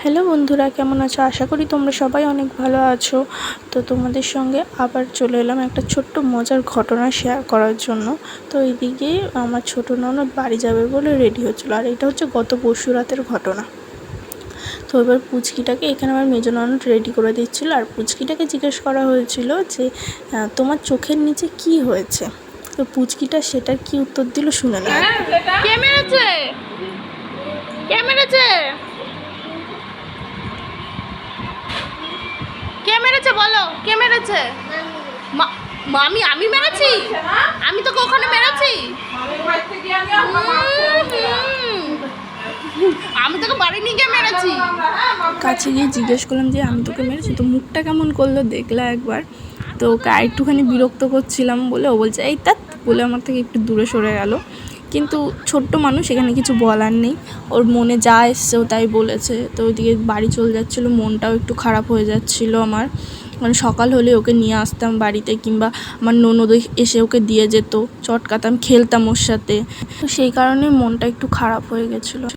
Hello বন্ধুরা, কেমন আছো? আশা করি তোমরা সবাই অনেক ভালো আছো। তো তোমাদের সঙ্গে আবার চলে এলাম একটা ছোট্ট মজার ঘটনা শেয়ার করার জন্য। তো এইদিকে আমার ছোটো ননদ বাড়ি যাবে বলে রেডি হচ্ছিলো, আর এটা হচ্ছে গত পরশু রাতের ঘটনা। তো এবার পুচকিটাকে এখানে আমার মেজো ননদ রেডি করে দিচ্ছিলো, আর পুচকিটাকে জিজ্ঞেস করা হয়েছিল যে তোমার চোখের নিচে কি হয়েছে। তো পুচকিটা সেটার কি উত্তর দিল শুনে না। কে মেরেছে? কে মেরেছে? কে মেরেছে বলো? কে মেরেছে? মামি। আমি মেরেছি? আমি তোকে ওখানে মেরেছি? আমি তোকে বাড়ি নিয়ে গিয়ে মেরেছি। কাছে গিয়ে জিজ্ঞেস করলাম যে আমি তোকে মেরেছি, তো মুখটা কেমন করলো দেখলা একবার। তো ওকে একটুখানি বিরক্ত করছিলাম বলে ও বলছে এই তাত বলে আমার থেকে একটু দূরে সরে গেল। কিন্তু ছোট্ট মানুষ, এখানে কিছু বলার নেই, ওর মনে যা এসছে ও তাই বলেছে। তো ওইদিকে বাড়ি চলে যাচ্ছিলো, মনটাও একটু খারাপ হয়ে যাচ্ছিলো আমার। মানে সকাল হলে ওকে নিয়ে আসতাম বাড়িতে, কিংবা আমার ননদ এসে ওকে দিয়ে যেত, চটকাতাম, খেলতাম ওর সাথে। তো সেই কারণে মনটা একটু খারাপ হয়ে গেছিলো।